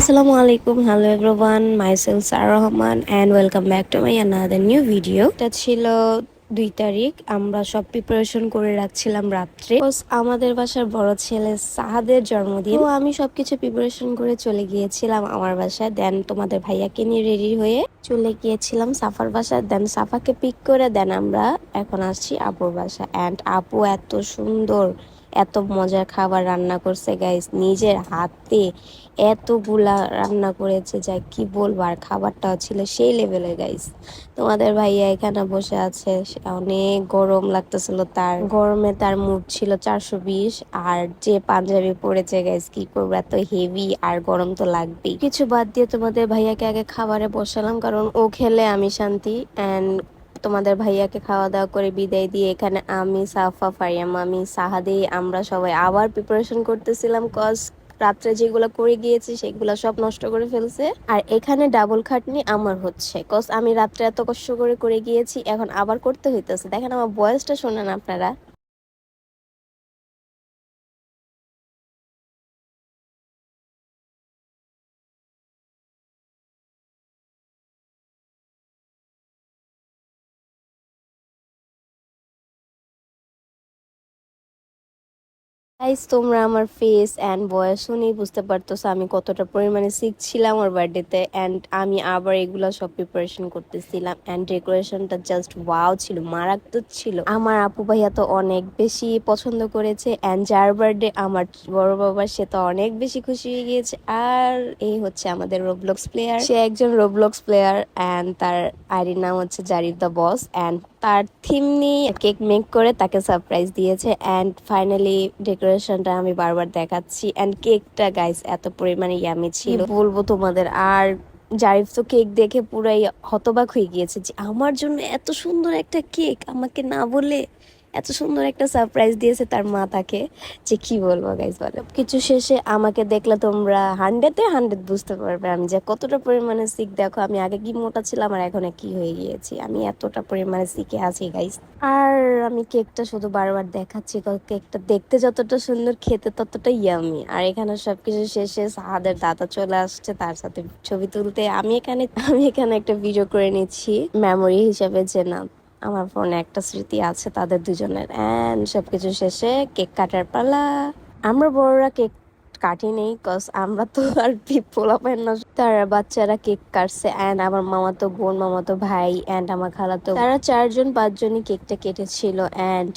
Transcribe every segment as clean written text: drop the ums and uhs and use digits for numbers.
Assalamu alaikum, hello everyone, myself Sarah Rahman and welcome back to my another new video. এটা ছিল 2 তারিখ, আমরা সব প্রিপারেশন করে রাখছিলাম রাত্রে। আমাদের বাসার বড় ছেলে সাহাদের জন্মদিন, তো আমি সবকিছু প্রিপারেশন করে চলে গিয়েছিলাম আমার বাসায়। দেন তোমাদের ভাইয়াকে নিয়ে রেডি হয়ে চলে গিয়েছিলাম সাফার বাসায়। দেন সাফাকে পিক করে দেন আমরা এখন আসছি আপুর বাসা। অ্যান্ড আপু এত সুন্দর এত মজার খাবার রান্না করছে গাইস, নিজের হাতে এতগুলা রান্না করেছে যা কি বলবো। আর খাবারটাও ছিল সেই লেভেলের গাইস। তোমাদের ভাইয়া এখানে বসে আছে, অনেক গরম লাগতেছিল, তার গরমে তার মুড ছিল 420। আর যে পাঞ্জাবি পরেছে গাইস, কি করবো, এত হেভি আর গরম তো লাগবেই। কিছু বাদ দিয়ে তোমাদের ভাইয়াকে আগে খাবারে বসালাম, কারণ ও খেলে আমি শান্তি। অ্যান্ড তোমাদের ভাইয়াকে খাওয়া দাওয়া করে বিদায় দিয়ে এখানে আমি, সাফা, ফারিয়াম, আমি, সাহাদি, আমরা সবাই আবার প্রিপারেশন করতেছিলাম। কজ রাত্রে যেগুলো করে গিয়েছি সেগুলো সব নষ্ট করে ফেলছে। আর এখানে ডাবল খাটনি আমার হচ্ছে, কজ আমি রাত্রে এত কষ্ট করে করে গিয়েছি, এখন আবার করতে হইতেছে। দেখেন আমার ভয়েসটা শোনেন আপনারা। গাইস, তোমরা আমার ফেস অ্যান্ড ভয়েস শুনেই বুঝতে পারতেছো আমি কতটা পরিমাণে সিক ছিলাম ওর বার্থডেতে। অ্যান্ড আমি আবার এগুলা সব প্রিপারেশন করতেছিলাম। অ্যান্ড ডেকোরেশনটা জাস্ট ওয়াও ছিল, মারাত্মক ছিল। আমার আপু ভাইয়া তো অনেক বেশি পছন্দ করেছে। অ্যান্ড যার বার্থডে আমার বড় বাবা, সে তো অনেক বেশি খুশি হয়ে গিয়েছে। আর এই হচ্ছে আমাদের রোবলক্স প্লেয়ার, সে একজন রোবলক্স প্লেয়ার। অ্যান্ড তার আইডির নাম হচ্ছে জারিফ দ্য বস। অ্যান্ড তার থিম নিয়ে কেক মেক করে তাকে সারপ্রাইজ দিয়েছে। অ্যান্ড ফাইনালি ডেকোরেশনটা আমি বারবার দেখাচ্ছি। অ্যান্ড কেকটা গাইস এত পরিমাণে ইয়ামি ছিল, বলবো তোমাদের। আর জারিফ তো কেক দেখে পুরাই হতবাক হয়ে গিয়েছে যে আমার জন্য এত সুন্দর একটা কেক আমাকে না বলে এত সুন্দর একটা সারপ্রাইজ দিয়েছে তার মা তাকে, যে কি বলবো গাইস। বলো, কিছু শেষে আমাকে দেখলে তোমরা 100-এ 100 বুঝতে পারবে আমি যে কতটা পরিমাণে সিক। দেখো আমি আগে কি মোটা ছিলাম আর এখন কি হয়ে গিয়েছি, আমি এতটা পরিমাণে সিকে আছি গাইস। আর আমি কেকটা শুধু বারবার দেখাচ্ছি, কেকটা দেখতে যতটা সুন্দর খেতে ততটা ইয়ামি। আর এখানে সবকিছু শেষে সাহাদের দাদা চলে আসছে, তার সাথে ছবি তুলতে। আমি এখানে একটা ভিডিও করে নিচ্ছি মেমোরি হিসাবে, যে না আমার ফোনে একটা স্মৃতি আছে তাদের দুজনের। অ্যান্ড সবকিছু শেষে কেক কাটার পালা। আমরা বড়রা কেক কাটি নেই, কজ আমরা তো আর পোলাপান না, তারা বাচ্চারা কেক কাটছে। অ্যান্ড আমার মামাতো বোন, মামাতো ভাই অ্যান্ড আমার খালাতো, তারা 4-5জনই কেকটা কেটেছিল। অ্যান্ড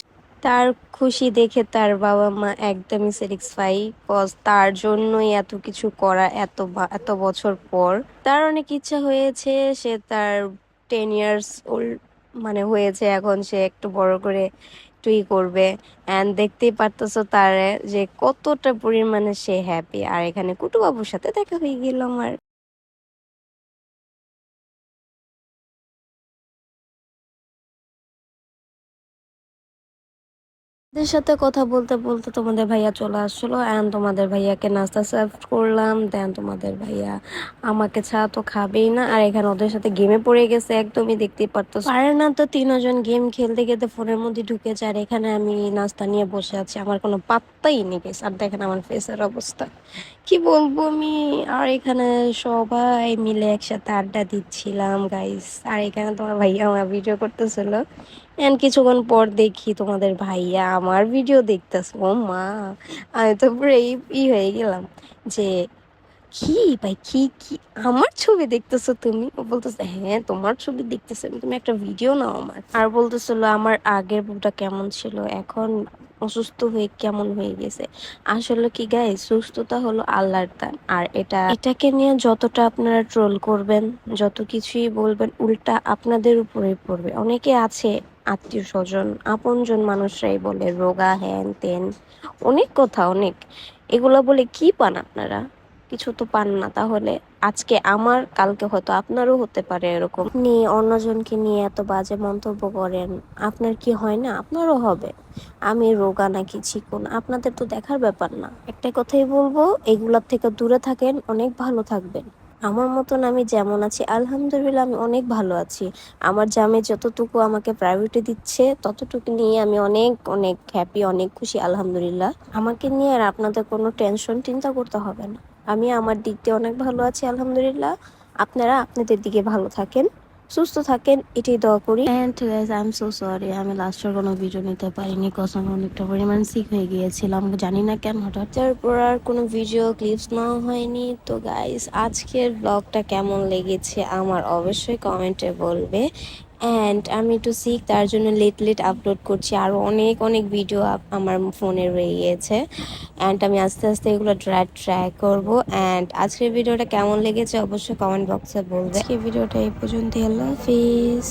তার খুশি দেখে তার বাবা মা একদমই স্যাটিসফাই, কজ তার জন্যই এত কিছু করা, এত বছর পর তার অনেক ইচ্ছা হয়েছে। সে তার 10 ইয়ার্স ওল্ড মানে হয়েছে, এখন সে একটু বড় করে একটুই করবে। অ্যান্ড দেখতেই পারতেছো তার যে কতটা পরিমাণে সে হ্যাপি। আর এখানে কুটু বাবুর সাথে দেখা হয়ে গেল আমার। ওদের সাথে কথা বলতে বলতে তোমাদের ভাইয়া চলে আসলো। অ্যান্ড তোমাদের ভাইয়াকে নাস্তা সার্ভ করলাম। দেন তোমাদের ভাইয়া আমাকে ছাড়া তো খাবেই না, আর এখানে ওদের সাথে গেমে পড়ে গেছে, একদমই দেখতেই পারতো পারে না। তো 3জন গেম খেলতে খেলতে ফোনের মধ্যে ঢুকেছে। আর এখানে আমি নাস্তা নিয়ে বসে আছি, আমার কোনো পাত্তাই নেই গেছে। আর দেখেন আমার ফেসের অবস্থা, কি বলবো আমি। আর এখানে সবাই মিলে একসাথে আড্ডা দিচ্ছিলাম গাইস। আর এখানে তোমার ভাইয়া আমার ভিডিও করতেছিল। এন্ড কিছুক্ষণ পর দেখি তোমাদের ভাইয়া আমার ভিডিও দেখতেছে। ও মা, আমি তো পুরো হয়ে গেলাম যে কি ভাই, কি কি আমার ছবি দেখতেছো তুমি? ও বলতেছে হ্যাঁ তোমার ছবি দেখতেছে, তুমি একটা ভিডিও নাও আমার। আর বলতেছিল আমার আগের বউটা কেমন ছিল, এখন অসুস্থ হয়ে কেমন হয়ে গেছে। আসলে কি গাই, সুস্থতা হলো আল্লাহর দান। আর এটাকে নিয়ে যতটা আপনারা ট্রোল করবেন, যত কিছুই বলবেন, উল্টা আপনাদের উপরেই পড়বে। অনেকে আছে আত্মীয় স্বজন আপনজন মানুষরাই বলে রোগা, হ্যান ত্যান, অনেক কথা, অনেক। এগুলো বলে কি পান আপনারা? কিছু তো পান না। তাহলে আজকে আমার, কালকে হয়তো আপনারও হতে পারে এরকম। নিয়ে অন্যজনকে নিয়ে এত বাজে মন্তব্য করেন, আপনার কি হয় না? আপনারও হবে। আমি রোগা নাকি চিকন আপনাদের তো দেখার ব্যাপার না। একটা কথাই বলবো, এগুলার থেকে দূরে থাকেন, অনেক ভালো থাকবেন। আমার মতন আমি যেমন আছি আলহামদুলিল্লাহ আমি অনেক ভালো আছি। আমার জামাই যতটুকু আমাকে প্রায়োরিটি দিচ্ছে ততটুকু নিয়ে আমি অনেক অনেক হ্যাপি, অনেক খুশি আলহামদুলিল্লাহ। আমাকে নিয়ে আর আপনাদের কোনো টেনশন চিন্তা করতে হবে না। আমি আমার দিক দিয়ে অনেক ভালো আছি আলহামদুলিল্লাহ। আপনারা আপনাদের দিকে ভালো থাকেন, সুস্থ থাকেন, এটাই দোয়া করি। And guys I am so sorry, আমি লাস্টের কোনো ভিডিও নিতে পারিনি কজ আমি অনেকটা পরিমাণ সিক হয়ে গিয়েছিলাম, জানি না কেন হঠাৎ। তারপর আর কোনো ভিডিও ক্লিপস নেওয়া হয়নি। তো গাইস আজকের ব্লগটা কেমন লেগেছে আমার অবশ্যই কমেন্টে বলবে। অ্যান্ড আমি একটু সিক, তার জন্য লেট লেট আপলোড করছি, আরও অনেক অনেক ভিডিও আমার ফোনে রয়ে গিয়েছে। অ্যান্ড আমি আস্তে আস্তে এগুলো ট্রাই করবো। অ্যান্ড আজকের ভিডিওটা কেমন লেগেছে অবশ্যই কমেন্ট বক্সে বলবে। আজকের ভিডিওটা এই পর্যন্ত, আল্লাহ হাফিজ।